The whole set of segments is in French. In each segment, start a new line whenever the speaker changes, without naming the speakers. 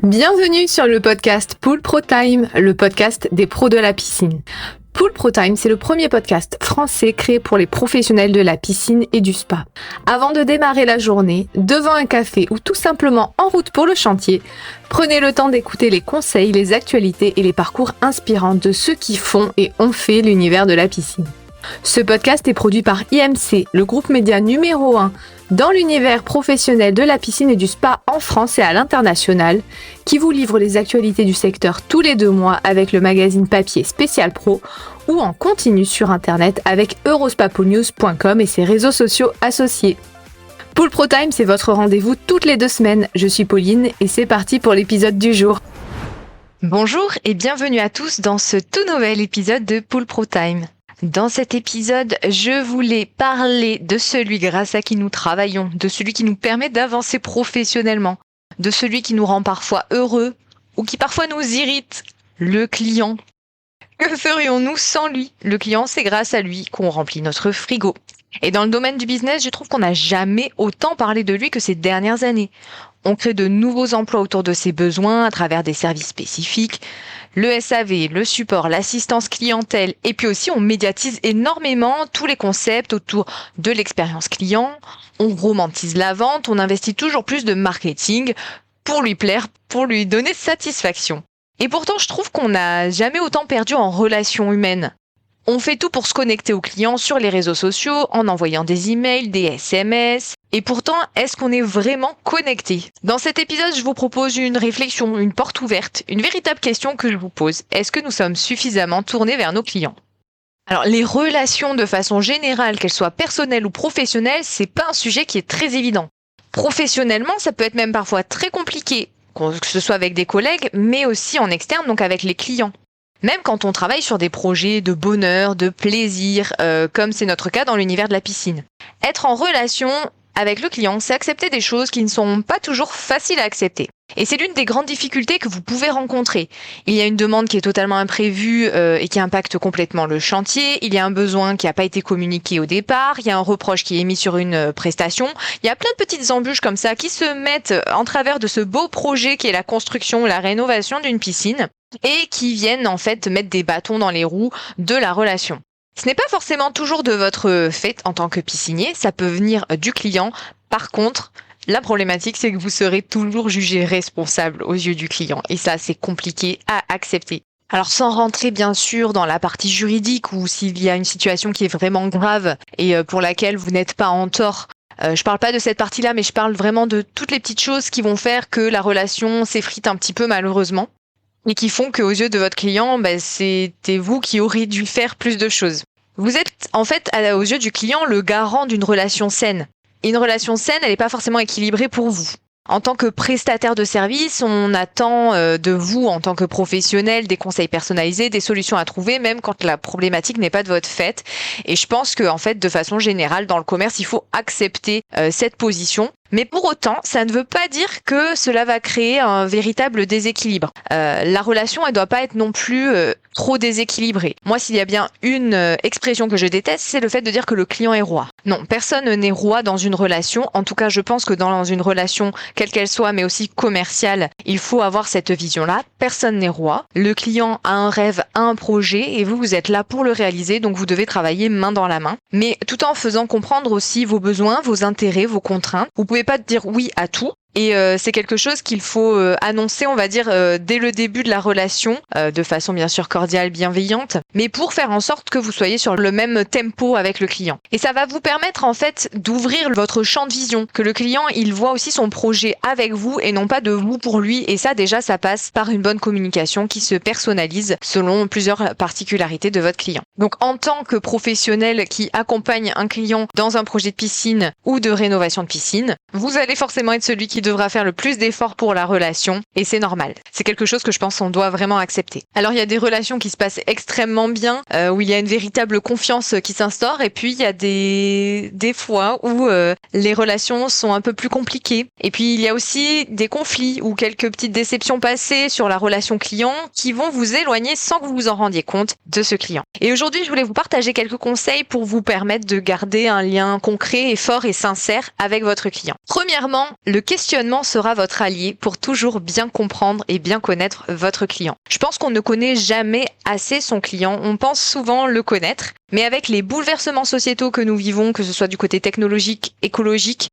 Bienvenue sur le podcast Pool Pro Time, le podcast des pros de la piscine. Pool Pro Time, c'est le premier podcast français créé pour les professionnels de la piscine et du spa. Avant de démarrer la journée, devant un café ou tout simplement en route pour le chantier, prenez le temps d'écouter les conseils, les actualités et les parcours inspirants de ceux qui font et ont fait l'univers de la piscine. Ce podcast est produit par IMC, le groupe média numéro 1 dans l'univers professionnel de la piscine et du spa en France et à l'international, qui vous livre les actualités du secteur tous les 2 mois avec le magazine papier Spécial Pro ou en continu sur internet avec eurospapoolnews.com et ses réseaux sociaux associés. Pool Pro Time, c'est votre rendez-vous toutes les 2 semaines. Je suis Pauline et c'est parti pour l'épisode du jour. Bonjour et bienvenue à tous dans ce tout nouvel épisode de Pool Pro Time. Dans cet épisode, je voulais parler de celui grâce à qui nous travaillons, de celui qui nous permet d'avancer professionnellement, de celui qui nous rend parfois heureux ou qui parfois nous irrite, le client. Que ferions-nous sans lui ? Le client, c'est grâce à lui qu'on remplit notre frigo. Et dans le domaine du business, je trouve qu'on n'a jamais autant parlé de lui que ces dernières années. On crée de nouveaux emplois autour de ses besoins à travers des services spécifiques, le SAV, le support, l'assistance clientèle, et puis aussi on médiatise énormément tous les concepts autour de l'expérience client, on romantise la vente, on investit toujours plus de marketing pour lui plaire, pour lui donner satisfaction. Et pourtant, je trouve qu'on n'a jamais autant perdu en relations humaines. On fait tout pour se connecter aux clients sur les réseaux sociaux, en envoyant des emails, des SMS. Et pourtant, est-ce qu'on est vraiment connecté ? Dans cet épisode, je vous propose une réflexion, une porte ouverte, une véritable question que je vous pose. Est-ce que nous sommes suffisamment tournés vers nos clients ? Alors, les relations de façon générale, qu'elles soient personnelles ou professionnelles, c'est pas un sujet qui est très évident. Professionnellement, ça peut être même parfois très compliqué, que ce soit avec des collègues, mais aussi en externe, donc avec les clients. Même quand on travaille sur des projets de bonheur, de plaisir, comme c'est notre cas dans l'univers de la piscine. Être en relation avec le client, c'est accepter des choses qui ne sont pas toujours faciles à accepter. Et c'est l'une des grandes difficultés que vous pouvez rencontrer. Il y a une demande qui est totalement imprévue et qui impacte complètement le chantier. Il y a un besoin qui n'a pas été communiqué au départ. Il y a un reproche qui est mis sur une prestation. Il y a plein de petites embûches comme ça qui se mettent en travers de ce beau projet qui est la construction, la rénovation d'une piscine et qui viennent en fait mettre des bâtons dans les roues de la relation. Ce n'est pas forcément toujours de votre fait en tant que piscinier, ça peut venir du client. Par contre, la problématique, c'est que vous serez toujours jugé responsable aux yeux du client. Et ça, c'est compliqué à accepter. Alors, sans rentrer bien sûr dans la partie juridique ou s'il y a une situation qui est vraiment grave et pour laquelle vous n'êtes pas en tort, je parle pas de cette partie-là, mais je parle vraiment de toutes les petites choses qui vont faire que la relation s'effrite un petit peu malheureusement. Et qui font qu'aux yeux de votre client, c'était vous qui aurez dû faire plus de choses. Vous êtes en fait, aux yeux du client, le garant d'une relation saine. Et une relation saine, elle n'est pas forcément équilibrée pour vous. En tant que prestataire de service, on attend de vous, en tant que professionnel, des conseils personnalisés, des solutions à trouver, même quand la problématique n'est pas de votre fait. Et je pense que, en fait, de façon générale, dans le commerce, il faut accepter cette position. Mais pour autant, ça ne veut pas dire que cela va créer un véritable déséquilibre. La relation, elle doit pas être non plus trop déséquilibrée. Moi, s'il y a bien une expression que je déteste, c'est le fait de dire que le client est roi. Non, personne n'est roi dans une relation. En tout cas, je pense que dans une relation, quelle qu'elle soit, mais aussi commerciale, il faut avoir cette vision-là. Personne n'est roi. Le client a un rêve, a un projet, et vous êtes là pour le réaliser, donc vous devez travailler main dans la main. Mais tout en faisant comprendre aussi vos besoins, vos intérêts, vos contraintes. Vous pouvez pas dire oui à tout. Et c'est quelque chose qu'il faut annoncer, on va dire, dès le début de la relation, de façon bien sûr cordiale, bienveillante, mais pour faire en sorte que vous soyez sur le même tempo avec le client. Et ça va vous permettre en fait d'ouvrir votre champ de vision, que le client il voit aussi son projet avec vous et non pas de vous pour lui. Et ça déjà, ça passe par une bonne communication qui se personnalise selon plusieurs particularités de votre client. Donc en tant que professionnel qui accompagne un client dans un projet de piscine ou de rénovation de piscine, vous allez forcément être celui qui devra faire le plus d'efforts pour la relation et c'est normal. C'est quelque chose que je pense qu'on doit vraiment accepter. Alors il y a des relations qui se passent extrêmement bien, où il y a une véritable confiance qui s'instaure et puis il y a des fois où les relations sont un peu plus compliquées. Et puis il y a aussi des conflits ou quelques petites déceptions passées sur la relation client qui vont vous éloigner sans que vous vous en rendiez compte de ce client. Et aujourd'hui, je voulais vous partager quelques conseils pour vous permettre de garder un lien concret et fort et sincère avec votre client. Premièrement, le questionnement questionnement sera votre allié pour toujours bien comprendre et bien connaître votre client. Je pense qu'on ne connaît jamais assez son client, on pense souvent le connaître, mais avec les bouleversements sociétaux que nous vivons, que ce soit du côté technologique, écologique,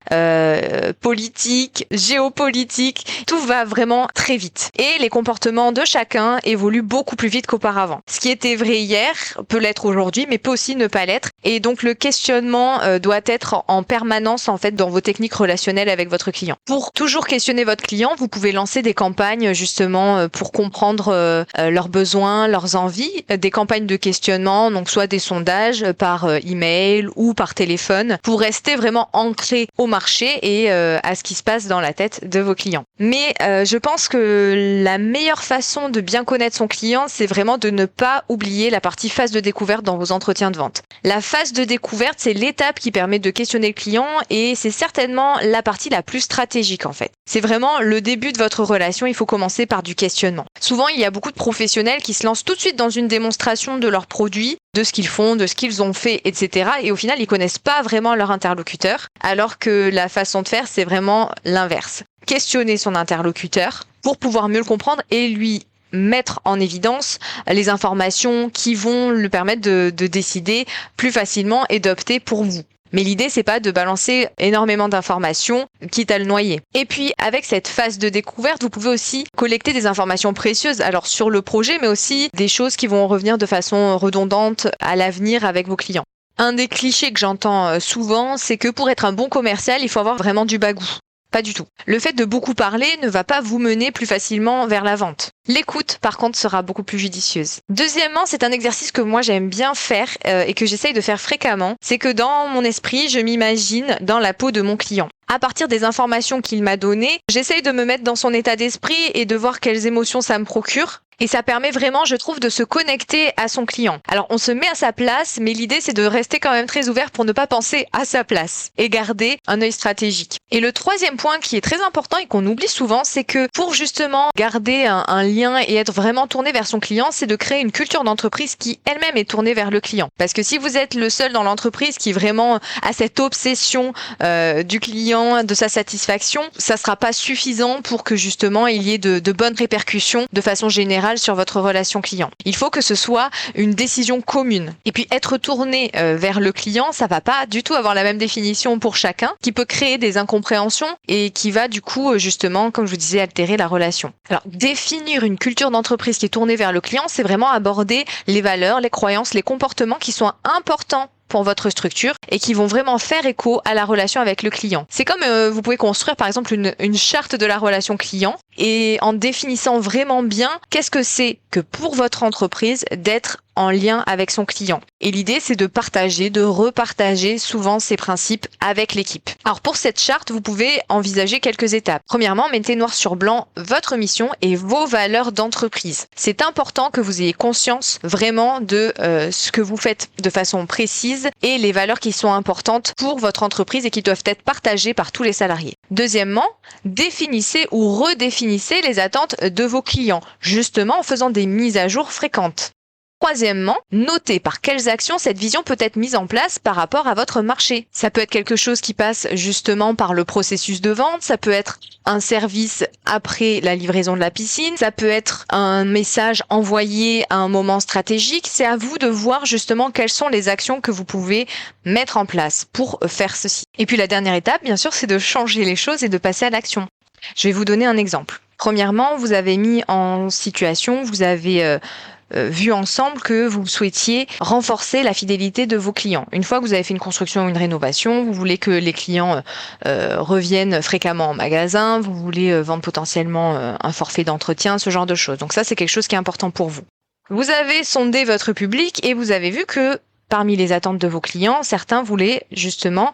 politique, géopolitique, tout va vraiment très vite. Et les comportements de chacun évoluent beaucoup plus vite qu'auparavant. Ce qui était vrai hier peut l'être aujourd'hui, mais peut aussi ne pas l'être. Et donc le questionnement doit être en permanence en fait dans vos techniques relationnelles avec votre client. Pour toujours questionner votre client, vous pouvez lancer des campagnes justement pour comprendre leurs besoins, leurs envies, des campagnes de questionnement, donc soit des sondages par email ou par téléphone, pour rester vraiment ancré au marché et à ce qui se passe dans la tête de vos clients. Mais je pense que la meilleure façon de bien connaître son client, c'est vraiment de ne pas oublier la partie phase de découverte dans vos entretiens de vente. La phase de découverte, c'est l'étape qui permet de questionner le client et c'est certainement la partie la plus stratégique en fait. C'est vraiment le début de votre relation, il faut commencer par du questionnement. Souvent, il y a beaucoup de professionnels qui se lancent tout de suite dans une démonstration de leurs produits, de ce qu'ils font, de ce qu'ils ont fait, etc. Et au final, ils connaissent pas vraiment leur interlocuteur, alors que la façon de faire, c'est vraiment l'inverse. Questionner son interlocuteur pour pouvoir mieux le comprendre et lui mettre en évidence les informations qui vont lui permettre de décider plus facilement et d'opter pour vous. Mais l'idée, c'est pas de balancer énormément d'informations, quitte à le noyer. Et puis, avec cette phase de découverte, vous pouvez aussi collecter des informations précieuses, alors sur le projet, mais aussi des choses qui vont revenir de façon redondante à l'avenir avec vos clients. Un des clichés que j'entends souvent, c'est que pour être un bon commercial, il faut avoir vraiment du bagou. Pas du tout. Le fait de beaucoup parler ne va pas vous mener plus facilement vers la vente. L'écoute, par contre, sera beaucoup plus judicieuse. Deuxièmement, c'est un exercice que moi j'aime bien faire et que j'essaye de faire fréquemment. C'est que dans mon esprit, je m'imagine dans la peau de mon client. À partir des informations qu'il m'a données, j'essaye de me mettre dans son état d'esprit et de voir quelles émotions ça me procure. Et ça permet vraiment, je trouve, de se connecter à son client. Alors, on se met à sa place, mais l'idée, c'est de rester quand même très ouvert pour ne pas penser à sa place et garder un œil stratégique. Et le troisième point qui est très important et qu'on oublie souvent, c'est que pour justement garder un lien et être vraiment tourné vers son client, c'est de créer une culture d'entreprise qui elle-même est tournée vers le client. Parce que si vous êtes le seul dans l'entreprise qui vraiment a cette obsession du client, de sa satisfaction, ça sera pas suffisant pour que justement il y ait de bonnes répercussions de façon générale sur votre relation client. Il faut que ce soit une décision commune. Et puis être tourné vers le client, ça va pas du tout avoir la même définition pour chacun, qui peut créer des incompréhensions et qui va du coup justement, comme je vous disais, altérer la relation. Alors définir une culture d'entreprise qui est tournée vers le client, c'est vraiment aborder les valeurs, les croyances, les comportements qui sont importants pour votre structure et qui vont vraiment faire écho à la relation avec le client. C'est comme vous pouvez construire par exemple une charte de la relation client et en définissant vraiment bien qu'est-ce que c'est que pour votre entreprise d'être en lien avec son client. Et l'idée, c'est de partager, de repartager souvent ces principes avec l'équipe. Alors pour cette charte, vous pouvez envisager quelques étapes. Premièrement, mettez noir sur blanc votre mission et vos valeurs d'entreprise. C'est important que vous ayez conscience vraiment de ce que vous faites de façon précise et les valeurs qui sont importantes pour votre entreprise et qui doivent être partagées par tous les salariés. Deuxièmement, définissez ou redéfinissez les attentes de vos clients, justement en faisant des mises à jour fréquentes. Troisièmement, notez par quelles actions cette vision peut être mise en place par rapport à votre marché. Ça peut être quelque chose qui passe justement par le processus de vente, ça peut être un service après la livraison de la piscine, ça peut être un message envoyé à un moment stratégique. C'est à vous de voir justement quelles sont les actions que vous pouvez mettre en place pour faire ceci. Et puis la dernière étape, bien sûr, c'est de changer les choses et de passer à l'action. Je vais vous donner un exemple. Premièrement, vous avez mis en situation, vous avez vu ensemble que vous souhaitiez renforcer la fidélité de vos clients. Une fois que vous avez fait une construction ou une rénovation, vous voulez que les clients reviennent fréquemment en magasin, vous voulez vendre potentiellement un forfait d'entretien, ce genre de choses. Donc ça, c'est quelque chose qui est important pour vous. Vous avez sondé votre public et vous avez vu que parmi les attentes de vos clients, certains voulaient justement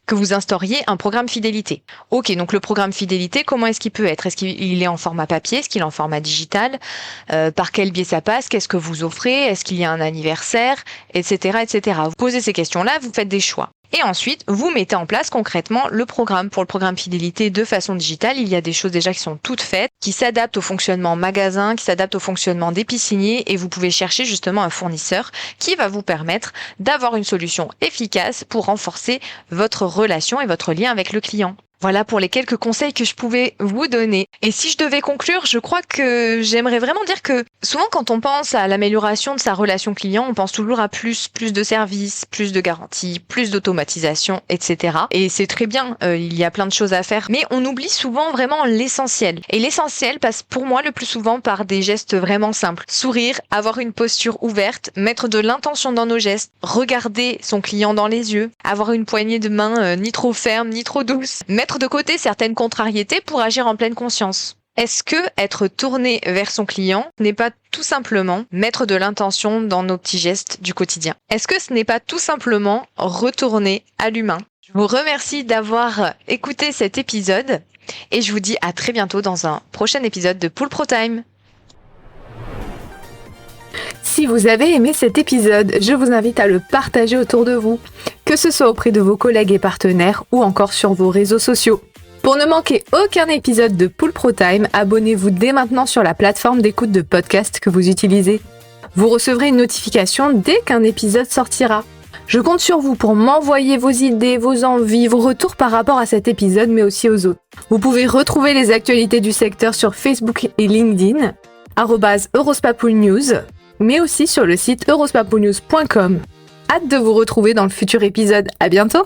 que vous instauriez un programme fidélité. Ok, donc le programme fidélité, comment est-ce qu'il peut être? Est-ce qu'il est en format papier? Est-ce qu'il est en format digital? Par quel biais ça passe? Qu'est-ce que vous offrez? Est-ce qu'il y a un anniversaire? Etc., etc. Vous posez ces questions-là, vous faites des choix. Et ensuite, vous mettez en place concrètement le programme. Pour le programme fidélité de façon digitale, il y a des choses déjà qui sont toutes faites, qui s'adaptent au fonctionnement magasin, qui s'adaptent au fonctionnement des pisciniers et vous pouvez chercher justement un fournisseur qui va vous permettre d'avoir une solution efficace pour renforcer votre relation et votre lien avec le client.
Voilà pour les quelques conseils que je pouvais vous donner. Et si je devais conclure, je crois que j'aimerais vraiment dire que souvent quand on pense à l'amélioration de sa relation client, on pense toujours à plus de services, plus de garanties, plus d'automatisation, etc. Et c'est très bien, il y a plein de choses à faire, mais on oublie souvent vraiment l'essentiel. Et l'essentiel passe pour moi le plus souvent par des gestes vraiment simples. Sourire, avoir une posture ouverte, mettre de l'intention dans nos gestes, regarder son client dans les yeux, avoir une poignée de main ni trop ferme ni trop douce, mettre de côté certaines contrariétés pour agir en pleine conscience. Est-ce que être tourné vers son client n'est pas tout simplement mettre de l'intention dans nos petits gestes du quotidien? Est-ce que ce n'est pas tout simplement retourner à l'humain? Je vous remercie d'avoir écouté cet épisode et je vous dis à très bientôt dans un prochain épisode de Pool Pro Time.
Si vous avez aimé cet épisode, je vous invite à le partager autour de vous, que ce soit auprès de vos collègues et partenaires ou encore sur vos réseaux sociaux. Pour ne manquer aucun épisode de Pool Pro Time, abonnez-vous dès maintenant sur la plateforme d'écoute de podcast que vous utilisez. Vous recevrez une notification dès qu'un épisode sortira. Je compte sur vous pour m'envoyer vos idées, vos envies, vos retours par rapport à cet épisode, mais aussi aux autres. Vous pouvez retrouver les actualités du secteur sur Facebook et LinkedIn, @eurospapoolnews, mais aussi sur le site eurospapoolnews.com. Hâte de vous retrouver dans le futur épisode. À bientôt!